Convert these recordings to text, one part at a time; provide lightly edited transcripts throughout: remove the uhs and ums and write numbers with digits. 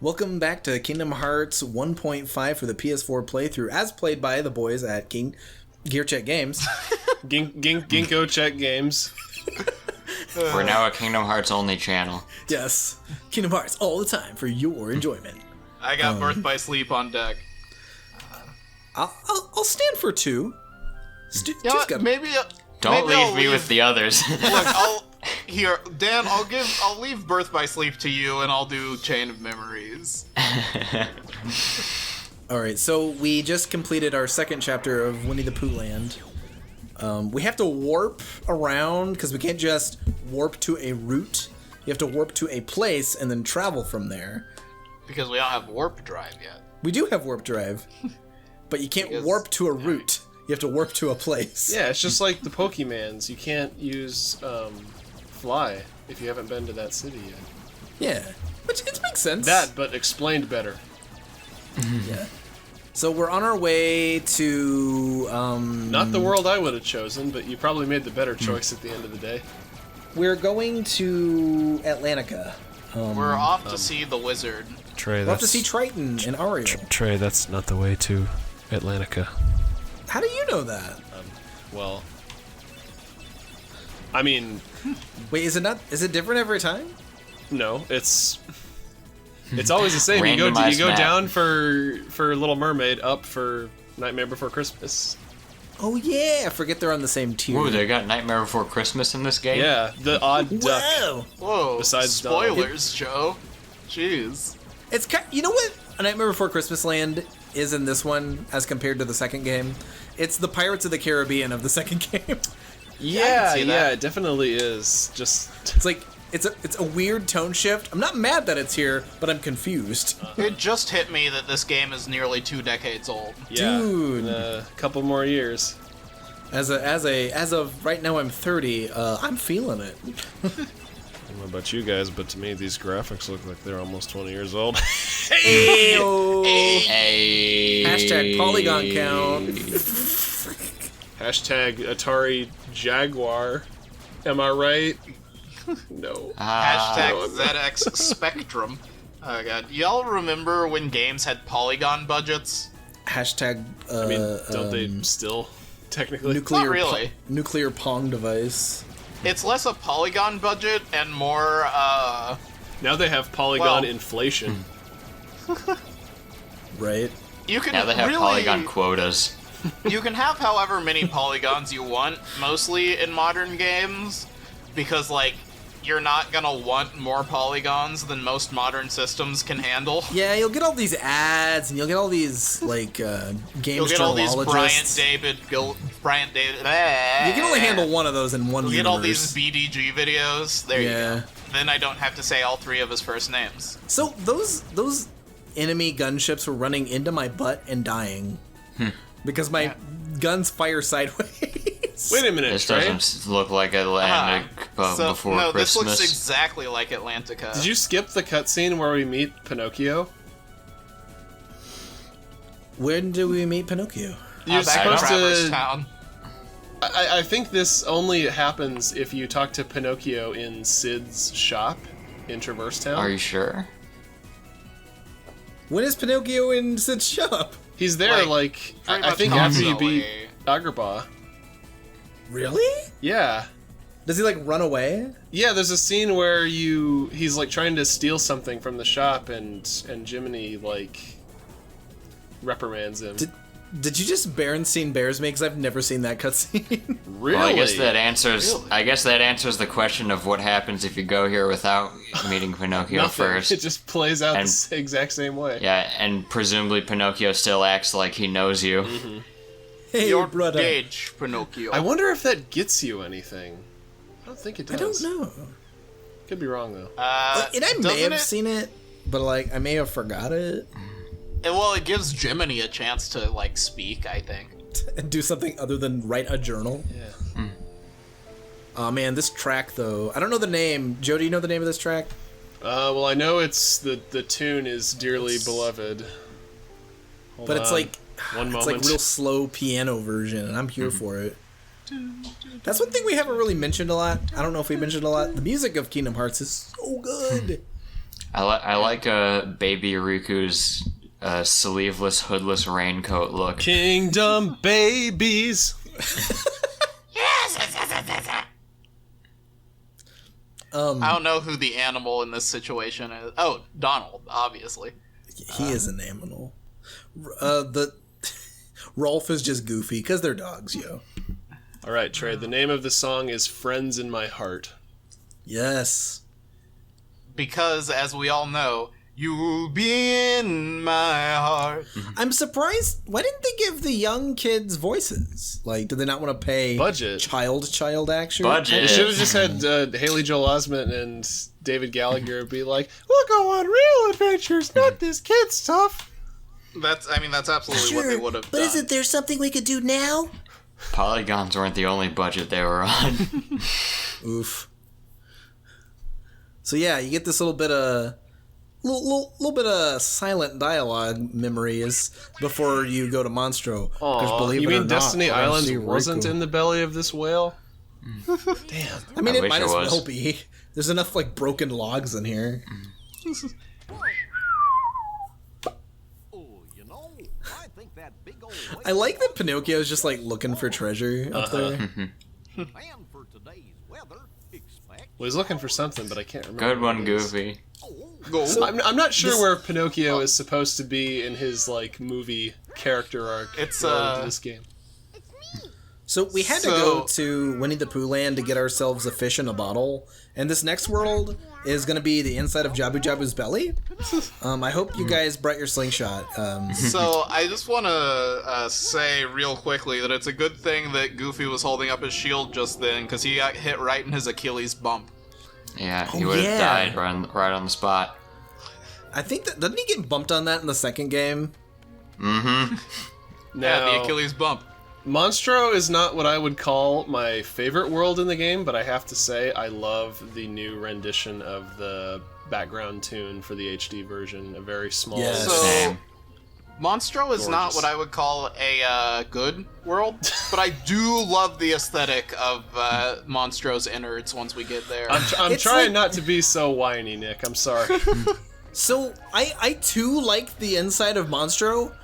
Welcome back to Kingdom Hearts 1.5 for the PS4 playthrough, as played by the boys at Gear Check Games. Ginkgo Check Games. We're now a Kingdom Hearts only channel. Yes, Kingdom Hearts all the time for your enjoyment. I got Birth by Sleep on deck. I'll stand for two. Maybe Don't maybe leave me with the others. Look, Dan. I'll leave Birth by Sleep to you, and I'll do Chain of Memories. All right, so we just completed our second chapter of Winnie the Pooh Land. We have to warp around because we can't just warp to a route. You have to warp to a place and then travel from there. Because we don't have warp drive yet. We do have warp drive, but you can't warp to a route. You have to warp to a place. Yeah, it's just like the Pokemans. You can't use fly if you haven't been to that city yet. Yeah, which it makes sense. That, but explained better. Yeah. So we're on our way to... Not the world I would have chosen, but you probably made the better choice at the end of the day. We're going to Atlantica. We're off to see the wizard. Trey, We'll have to see Triton and Ariel. Trey, that's not the way to Atlantica. How do you know that? Well, I mean, Wait, is it different every time? no, it's always the same. You go Randomized map. down for Little Mermaid, up for Nightmare Before Christmas. Oh yeah, I forget they're on the same tier. Ooh, they got Nightmare Before Christmas in this game? Yeah, the odd duck. Whoa! Whoa! Besides spoilers, Joe. Jeez. It's you know what A Nightmare Before Christmas Land is in this one as compared to the second game? It's the Pirates of the Caribbean of the second game. Yeah, see yeah, that. it definitely is. Just It's like it's a weird tone shift. I'm not mad that it's here, but I'm confused. It just hit me that this game is nearly 2 decades old. yeah, Dude. a couple more years. As of right now, I'm 30. I'm feeling it. I don't know about you guys, but to me, these graphics look like they're almost 20 years old. Hey-o. Hey. Hashtag polygon count. Hashtag Atari Jaguar. Am I right? No. Hashtag ZX Spectrum. Oh god. Y'all remember when games had polygon budgets? Hashtag. I mean, don't they still technically? Nuclear Not really. Nuclear Pong device. It's less a polygon budget and more, Now they have polygon Well- inflation. Right. you can Now they have really, polygon quotas. You can have however many polygons you want, mostly in modern games, because, like, you're not gonna want more polygons than most modern systems can handle. Yeah, you'll get all these ads, and you'll get all these like games You'll get all these journalogists. Brian David. You can only handle one of those in one You'll universe. get all these BDG videos. There Yeah. you go. Then I don't have to say all 3 of his first names. So those enemy gunships were running into my butt and dying because my guns fire sideways. Wait a minute, This Trey. doesn't look like Atlantic So, before no, Christmas. this looks exactly like Atlantica. Did you skip the cutscene where we meet Pinocchio? When do we meet Pinocchio? You're back in supposed Traverse to. Town. I think this only happens if you talk to Pinocchio in Sid's shop in Traverse Town. Are you sure? When is Pinocchio in Sid's shop? He's there, Pretty I much think after you constantly. beat Agrabah. Really? Yeah. Does he like run away? Yeah, there's a scene where he's like trying to steal something from the shop and Jiminy like reprimands him. Did you just Berenstein Bears me? Because I've never seen that cutscene. Really? Well, I guess that answers the question of what happens if you go here without meeting Pinocchio Nothing. first. It just plays out And- the exact same way. Yeah, and presumably Pinocchio still acts like he knows you. Mm-hmm. Hey, Your brother. gauge, Pinocchio. I wonder if that gets you anything. I don't think it I does. don't know. Could be wrong though. And I may doesn't have it- seen it, but like I may have forgot it. Well, it gives Jiminy a chance to, like, speak, I think. And do something other than write a journal. Yeah. Oh man, this track though. I don't know the name. Joe, do you know the name of this track? Well, I know it's the tune is Dearly Beloved. Hold But it's on. like One it's moment. like real slow piano version, and I'm here for it. That's one thing we haven't really mentioned a lot. I don't know if we mentioned a lot. The music of Kingdom Hearts is so good. I like Baby Riku's sleeveless, hoodless raincoat look. Kingdom babies. I don't know who the animal in this situation is. Oh, Donald, obviously. He is an animal. The Rolf is just goofy because they're dogs, yo. All right, Trey. The name of the song is "Friends in My Heart." Yes. Because, as we all know, you'll be in my heart. I'm surprised. Why didn't they give the young kids voices? Like, do they not want to pay Budget. child actors? Budget. They should have just had Haley Joel Osment and David Gallagher be like, "We'll go on real adventures, not this kid stuff." That's absolutely what they would have done. But isn't there something we could do now? Polygons weren't the only budget they were on. Oof. So yeah, you get this little bit of silent dialogue memories before you go to Monstro. 'Cause believe You it or mean not, Destiny we're gonna Islands see wasn't Riku. in the belly of this whale? Damn. I mean, I it wish might it as was. well be. There's enough like broken logs in here. I like that Pinocchio is just like looking for treasure up there. Well, he's looking for something, but I can't remember. Good one, what it is. Goofy. I'm not sure where Pinocchio is supposed to be in his like movie character arc. It's, related to this game. So we had to go to Winnie the Pooh Land to get ourselves a fish in a bottle, and this next world is going to be the inside of Jabu Jabu's belly. I hope you guys brought your slingshot. So I just want to say real quickly that it's a good thing that Goofy was holding up his shield just then, because he got hit right in his Achilles bump. Yeah, he Oh, would have yeah. died right on the spot. I think that doesn't he get bumped on that in the second game? Mm-hmm. Yeah, Now, the Achilles bump. Monstro is not what I would call my favorite world in the game, but I have to say I love the new rendition of the background tune for the HD version. A very small. Yes. So, Same. Monstro is not Gorgeous. what I would call a good world, but I do love the aesthetic of Monstro's innards once we get there. I'm It's trying like- not to be so whiny, Nick. I'm sorry. So I too like the inside of Monstro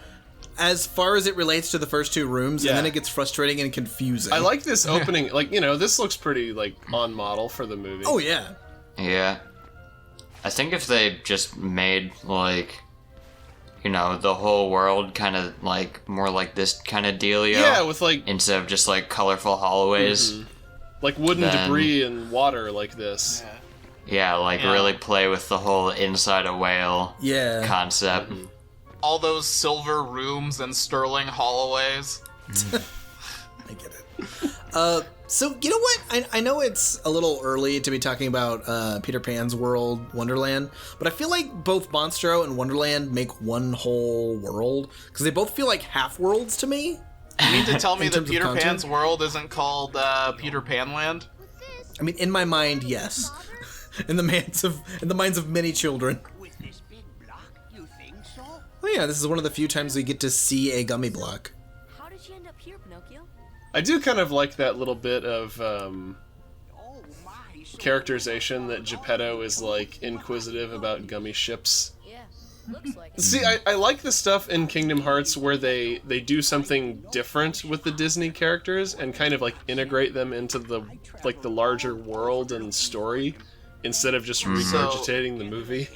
as far as it relates to the first two rooms, Yeah. and then it gets frustrating and confusing. I like this opening. Like, you know, this looks pretty like on model for the movie. Oh yeah. Yeah. I think if they just made, like, you know, the whole world kind of, like, more like this kind of dealio. Yeah, with like Instead of just, like, colorful hallways. wooden Then- debris and water like this. Yeah, like, Yeah. really play with the whole inside a whale Yeah. concept. All those silver rooms and sterling hallways. I get it. So you know what? I know it's a little early to be talking about Peter Pan's World, Wonderland, but I feel like both Monstro and Wonderland make one whole world because they both feel like half worlds to me. You mean to tell me In that terms of Peter content? Pan's world isn't called Peter Pan Land? I mean, in my mind, yes. In the minds of many children. With this big block, you think so? Oh yeah, this is one of the few times we get to see a gummy block. How did you end up here, Pinocchio? I do kind of like that little bit of Oh my, so characterization that Geppetto is like inquisitive about gummy ships. Yeah, looks like it. See, I like the stuff in Kingdom Hearts where they do something different with the Disney characters and kind of like integrate them into the larger world and story instead of just regurgitating the movie.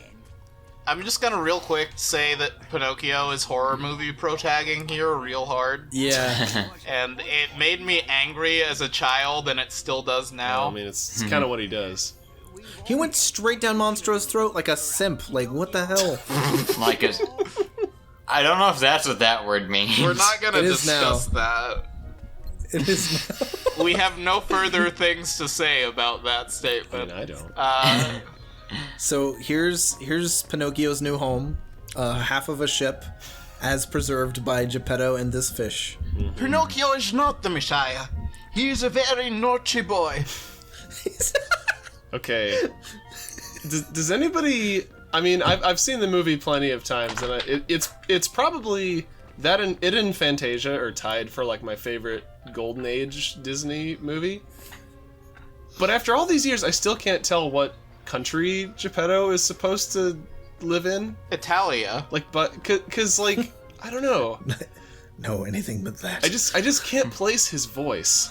I'm just gonna real quick say that Pinocchio is horror movie pro-tagging here real hard. Yeah. And it made me angry as a child, and it still does now. I mean, it's kind of what he does. He went straight down Monstro's throat like a simp. Like, what the hell? Like, I don't know if that's what that word means. We're not gonna It is discuss that. It is. We have no further things to say about that I mean, statement. I don't. So here's Pinocchio's new home, half of a ship, as preserved by Geppetto and this fish. Pinocchio is not the Messiah. He is a very naughty boy. Okay. Does anybody? I mean, I've seen the movie plenty of times, and it's probably that and it and Fantasia are tied for like my favorite Golden Age Disney movie. But after all these years, I still can't tell what country Geppetto is supposed to live in. Italia. Like, but because like I don't know. No, anything but that. I just can't place his voice.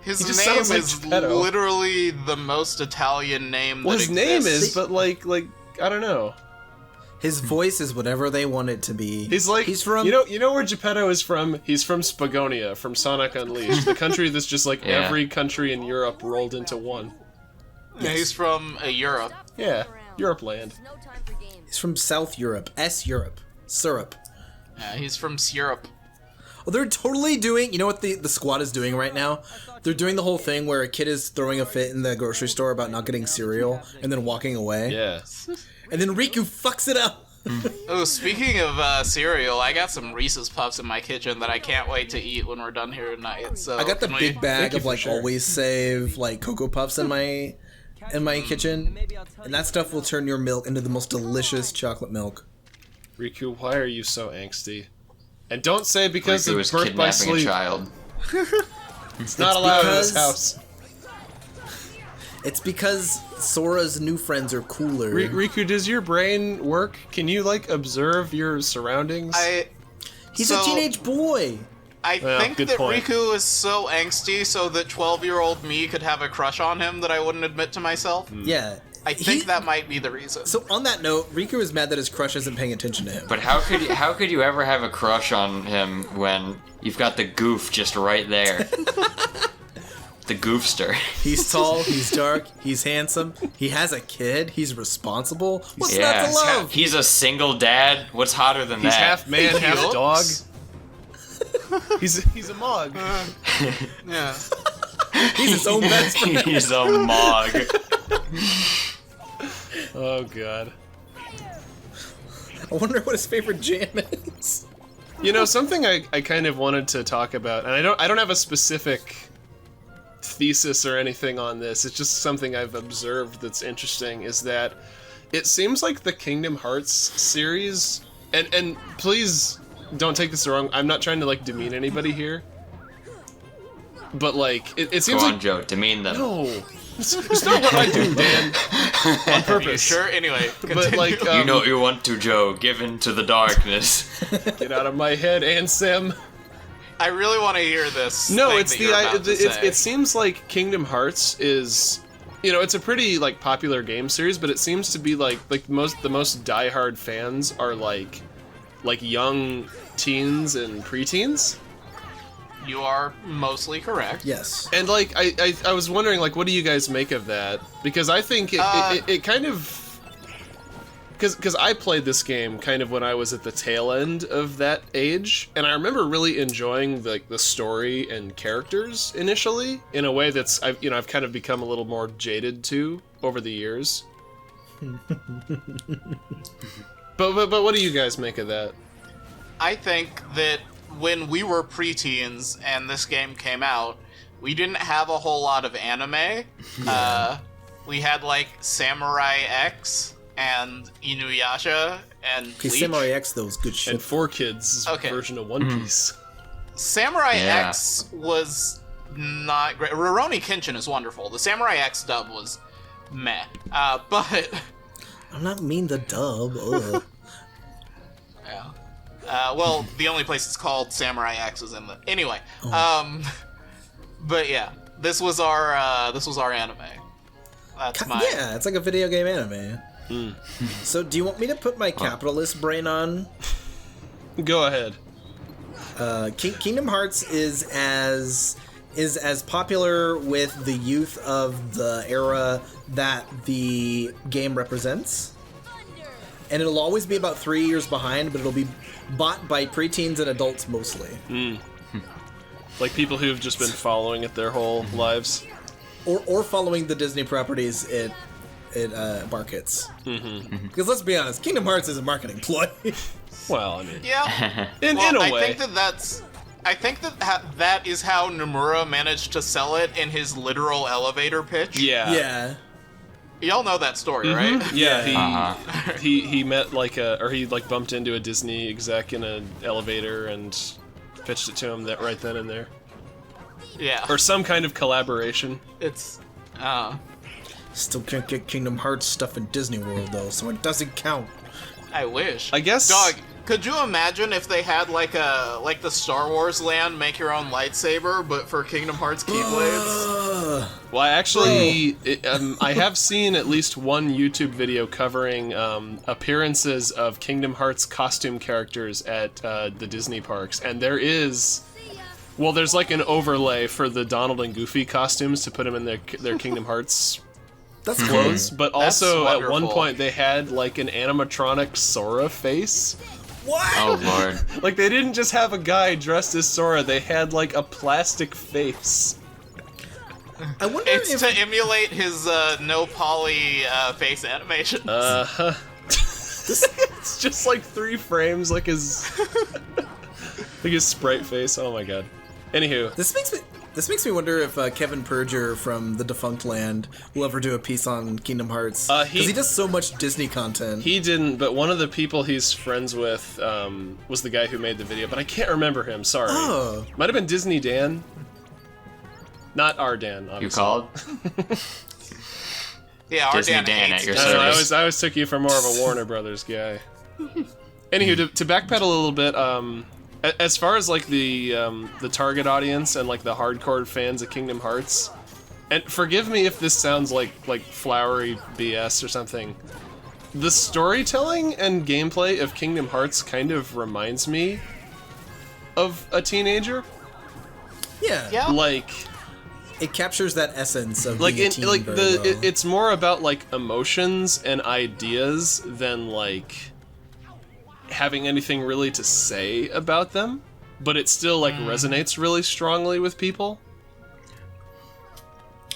His He just name sounds like is Geppetto. literally the most Italian name Well, that his name exists. is, but like I don't know. His voice is whatever they want it to be. He's like he's from you know where Geppetto is from? He's from Spagonia, from Sonic Unleashed, the country that's just like Yeah. every country in Europe rolled into one. Yeah, he's from Europe. Yeah, Europe land. No time for games. he's from South Europe, Europe, syrup. Yeah, he's from Europe. Oh, they're totally doing. You know what the squad is doing right now? They're doing the whole thing where a kid is throwing a fit in the grocery store about not getting cereal and then walking away. Yeah. And then Riku fucks it up. Oh, speaking of cereal, I got some Reese's Puffs in my kitchen that I can't wait to eat when we're done here tonight. So I got the can big we- bag Thank you of for like sharing. Always Save like Cocoa Puffs in my kitchen, and that stuff will turn your milk into the most delicious chocolate milk. Riku, why are you so angsty? And don't say because Riku of is birth by kidnapping a sleep. child. It's not allowed in this because- house. It's because Sora's new friends are cooler. Riku, does your brain work? Can you like observe your surroundings? He's so- a teenage boy. I Well, think good that point. Riku is so angsty so that 12-year-old me could have a crush on him that I wouldn't admit to myself. Yeah. I think that might be the reason. So on that note, Riku is mad that his crush isn't paying attention to him. But how could you ever have a crush on him when you've got the goof just right there? The goofster. He's tall, he's dark, he's handsome, he has a kid, he's responsible. What's Yeah. not to love? He's a single dad. What's hotter than He's that? half man, He half dog. looks- He's a mog. Yeah. He's his own best friend. He's a mog. Oh god. I wonder what his favorite jam is. You know, something I kind of wanted to talk about, and I don't have a specific thesis or anything on this. It's just something I've observed that's interesting, is that it seems like the Kingdom Hearts series, and please don't take this the wrong. I'm not trying to like demean anybody here, but like it seems Go on, like Joe. Demean them. no, it's not what I do, Dan, on Are you purpose. sure? Anyway, But continue. like, You know what you want to, Joe. Give in to the darkness. get out of my head, Ansem. I really want to hear this. No, thing it's that you're about to say. it seems like Kingdom Hearts is, you know, it's a pretty like popular game series, but it seems to be like the most diehard fans are like young teens and preteens. You are mostly correct. Yes. And like I was wondering like what do you guys make of that? Because I think it kind of because I played this game kind of when I was at the tail end of that age, and I remember really enjoying the story and characters initially in a way that's I've kind of become a little more jaded to over the years. but what do you guys make of that? I think that when we were preteens and this game came out, we didn't have a whole lot of anime. We had like Samurai X and Inuyasha and Okay, Bleach. Samurai X though is good shit. And 4Kids' Okay. version of One Piece. Samurai Yeah. X was not great. Rurouni Kenshin is wonderful. The Samurai X dub was meh. But I'm not mean the dub. Ugh. yeah. Well, the only place it's called Samurai X is in the. Anyway, but yeah, this was our anime. That's my. Yeah, it's like a video game anime. So, do you want me to put my capitalist brain on? Go ahead. Kingdom Hearts is as popular with the youth of the era that the game represents, and it'll always be about 3 years behind, but it'll be bought by preteens and adults mostly, Like people who've just been following it their whole lives. or following the Disney properties it markets. Because let's be honest, Kingdom Hearts is a marketing ploy. Well, I mean, Yeah. in Well, a I way. think that is how Nomura managed to sell it in his literal elevator pitch. Yeah. Yeah. Y'all know that story, right? Yeah, he met he bumped into a Disney exec in an elevator and pitched it to him that right then and there, Yeah. or some kind of collaboration. It's Still can't get Kingdom Hearts stuff in Disney World though, so it doesn't count. I wish. I guess. Dog, could you imagine if they had like the Star Wars land, make your own lightsaber, but for Kingdom Hearts Keyblades? Well, I actually, I have seen at least one YouTube video covering appearances of Kingdom Hearts costume characters at the Disney parks, and there is, well, there's like an overlay for the Donald and Goofy costumes to put them in their Kingdom Hearts That's clothes, but That's also at one wonderful. point they had like an animatronic Sora face. What? Oh lord. Like they didn't just have a guy dressed as Sora; they had like a plastic face. I wonder It's if to emulate his no poly face animation. It's just like 3 frames, like his like his sprite face. Oh my god. Anywho, this makes me wonder if Kevin Perger from the Defunct Land will ever do a piece on Kingdom Hearts because he does so much Disney content. he didn't, but one of the people he's friends with was the guy who made the video, but I can't remember him. Sorry. Oh. Might have been Disney Dan. Not our Dan, obviously. You called? Yeah, our Disney Dan Dan hates at your Disney. I don't know, service. I always took you for more of a Warner Brothers guy. Anywho, to backpedal a little bit, as far as like the target audience and like the hardcore fans of Kingdom Hearts, and forgive me if this sounds like flowery BS or something, the storytelling and gameplay of Kingdom Hearts kind of reminds me of a teenager. Yeah. Yeah. Like It captures that essence of like being a in, teen like very the well. it's more about like emotions and ideas than like having anything really to say about them, but it still like resonates really strongly with people.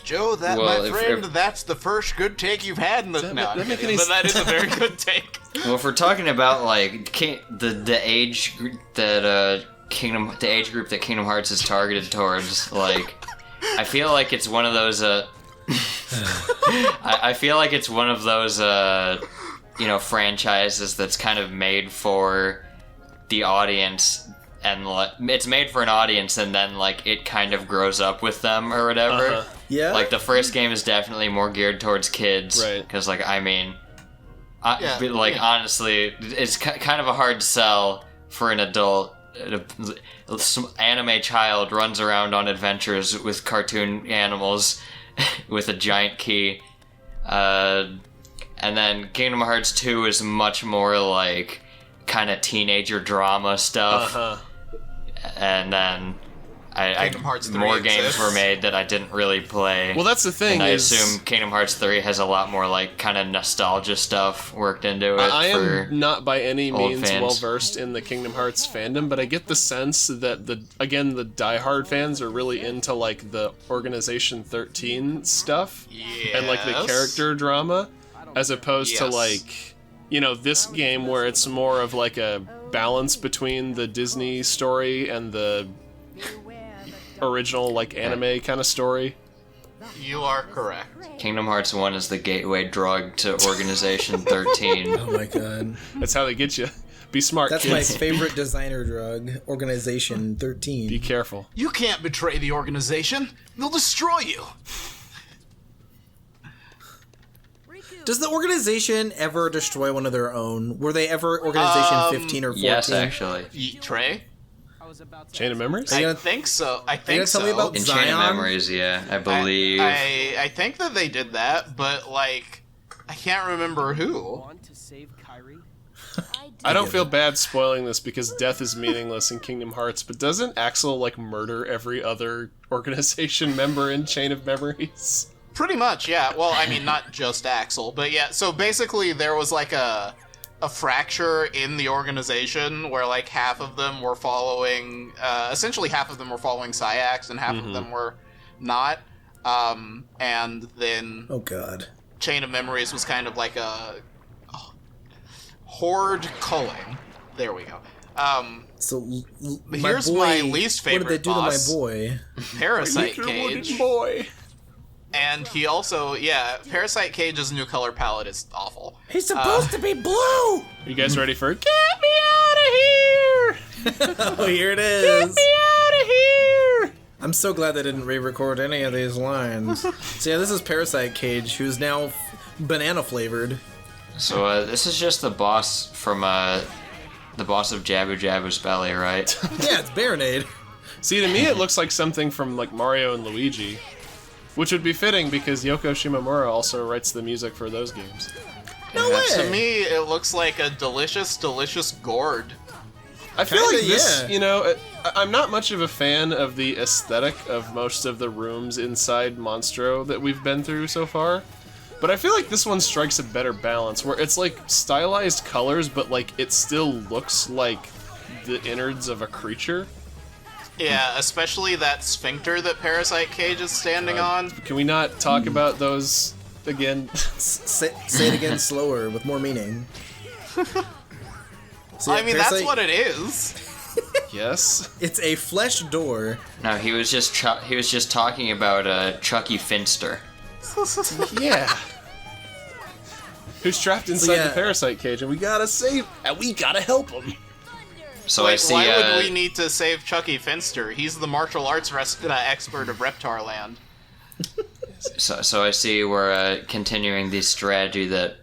Joe, that Well, my if- friend, if- that's the first good take you've had in the. Does No, that I'm make kidding, any but that is a very good take. Well, if we're talking about like the age that the age group that Kingdom Hearts is targeted towards, like, I feel like it's one of those. I feel like it's one of those franchises that's kind of made for the audience, and like it's made for an audience, and then like it kind of grows up with them or whatever. Uh-huh. Yeah. Like the first game is definitely more geared towards kids, Right. Because like I mean, Yeah, but, like yeah. honestly, it's kind of a hard sell for an adult. Some anime child runs around on adventures with cartoon animals with a giant key, and then Kingdom Hearts 2 is much more like kind of teenager drama stuff. Uh-huh. And then Kingdom Hearts 3 more games exists. were made that I didn't really play. Well, that's the thing. and I is, assume Kingdom Hearts 3 has a lot more like kind of nostalgia stuff worked into it. I for am not by any old means fans. well versed in the Kingdom Hearts fandom, but I get the sense that the diehard fans are really into like the Organization 13 stuff and like the Yes. character drama, as opposed to Yes. like this game where it's more of like a balance between the Disney story and the original like anime kind of story. You are correct. Kingdom Hearts 1 is the gateway drug to Organization 13. Oh my god. That's how they get you. Be smart, That's my kids. favorite designer drug, Organization 13. Be careful. You can't betray the organization. They'll destroy you. Does the organization ever destroy one of their own? Were they ever Organization 15 or 14? Yes, actually. Trey? Chain of Memories? Are you I gonna- think so. I Are you think gonna so. tell me about In Zion? Chain of Memories, yeah, I believe. I think that they did that, but like I can't remember who. Want to save Kyrie? I don't feel bad spoiling this because death is meaningless in Kingdom Hearts, but doesn't Axel like murder every other organization member in Chain of Memories? Pretty much, yeah. Well, I mean, not just Axel, but yeah. So basically, there was like a fracture in the organization where like half of them were following, essentially half of them were following Syax and half of them were not. And then Oh god. Chain of Memories was kind of like a horde culling. There we go. So Here's boy, my least What did they favorite do boss. to my boy? Parasite Cage. Boy. And he also, yeah, Parasite Cage's new color palette is awful. He's supposed to be blue. Are you guys ready for Get Me Out of Here? Oh, here it is. Get me out of here! I'm so glad they didn't re-record any of these lines. So yeah, this is Parasite Cage, who's now banana flavored. So this is just the boss from the boss of Jabu Jabu's belly, right? Yeah, it's Baronade. See, to me, it looks like something from like Mario and Luigi, which would be fitting because Yoko Shimomura also writes the music for those games. No Yeah, way. To me, it looks like a delicious, delicious gourd. I feel Kinda, like this, yeah. you know, I'm not much of a fan of the aesthetic of most of the rooms inside Monstro that we've been through so far. But I feel like this one strikes a better balance, where it's like stylized colors, but like it still looks like the innards of a creature. Yeah, especially that sphincter that Parasite Cage is standing on. Can we not talk about those again? Say it again slower with more meaning. So, I yeah, mean, that's Parasite- what it is. Yes. It's a flesh door. No, he was just talking about Chucky Finster. Yeah. Who's trapped inside yeah. the parasite cage, and we gotta save, and we gotta help him. So I Like, see. why would we need to save Chucky Finster? He's the martial arts expert of Reptar Land. So I see we're continuing the strategy that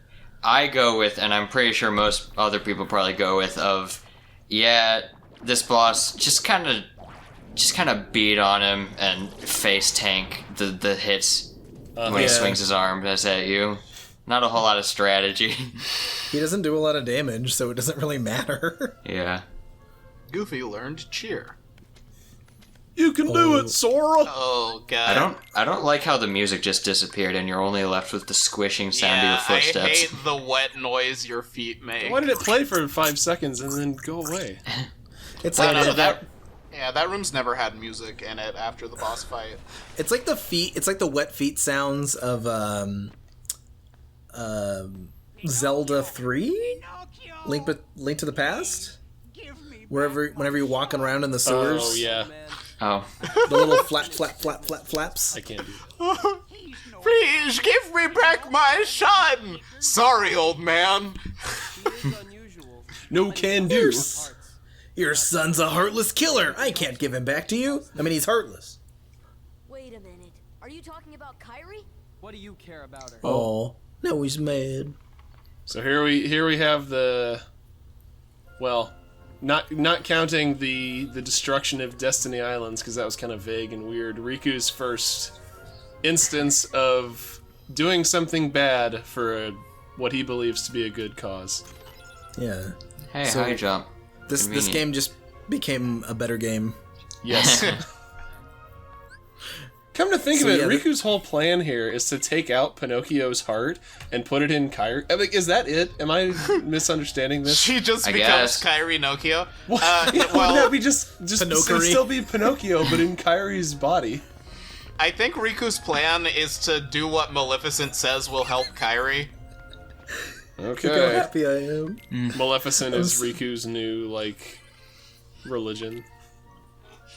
I go with, and I'm pretty sure most other people probably go with. Of, yeah, this boss just kind of beat on him and face tank the hits when he Yeah. swings his arms at you. Not a whole lot of strategy. He doesn't do a lot of damage, so it doesn't really matter. Yeah. Goofy learned cheer. You can do it, Sora. Oh god. I don't like how the music just disappeared and you're only left with the squishing sound Yeah, of your I footsteps. hate the wet noise your feet make. Why did it play for 5 seconds and then go away? It's I like don't know, the, that room's never had music in it after the boss fight. it's like the feet. It's like the wet feet sounds of Zelda 3, Link to the Past. Whenever you're walking around in the sewers, Oh yeah, Oh. the little flaps. I can't do that. Please give me back my son! Sorry, old man. No can do. Your son's a heartless killer. I can't give him back to you. I mean, he's heartless. Wait a minute. Are you talking about Kyrie? What do you care about her? Oh, now he's mad. So here we have the, well, not counting the destruction of Destiny Islands because that was kind of vague and weird. Riku's first instance of doing something bad for what he believes to be a good cause. Yeah. Hey, So- high jump. This Convenient. game just became a better game. Yes. Come to think So, of it, yeah, Riku's whole plan here is to take out Pinocchio's heart and put it in Kyrie. I mean, is that it? Am I misunderstanding this? She just I becomes guess. Kyrie Nokio. Wouldn't Well, that be just Pinocchio. it'd still be Pinocchio, but in Kyrie's body? I think Riku's plan is to do what Maleficent says will help Kyrie. Look how Okay. happy I am. Maleficent is Riku's new, like, religion.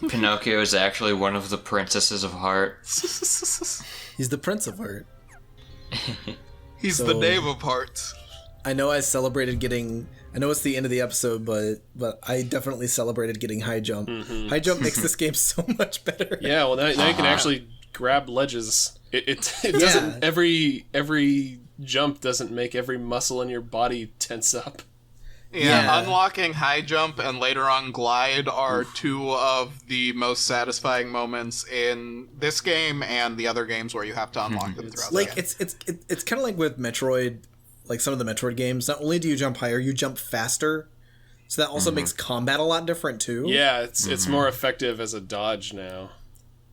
Pinocchio is actually one of the princesses of heart. He's the Prince of Heart. He's So- the knave of hearts. I know I celebrated getting. I know it's the end of the episode, but I definitely celebrated getting high jump. High jump makes this game so much better. Yeah, well, now you can actually grab ledges. It doesn't, every jump doesn't make every muscle in your body tense up. Yeah, unlocking high jump and later on glide are two of the most satisfying moments in this game and the other games where you have to unlock them throughout Like the game. it's kind of like with Metroid, like some of the Metroid games. Not only do you jump higher, you jump faster. So that also makes combat a lot different too. Yeah, it's more effective as a dodge now.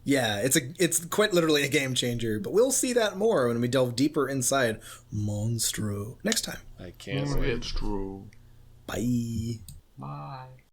Yeah, it's quite literally a game changer. But we'll see that more when we delve deeper inside Monstro next time. I can't wait. It's true. Bye. Bye.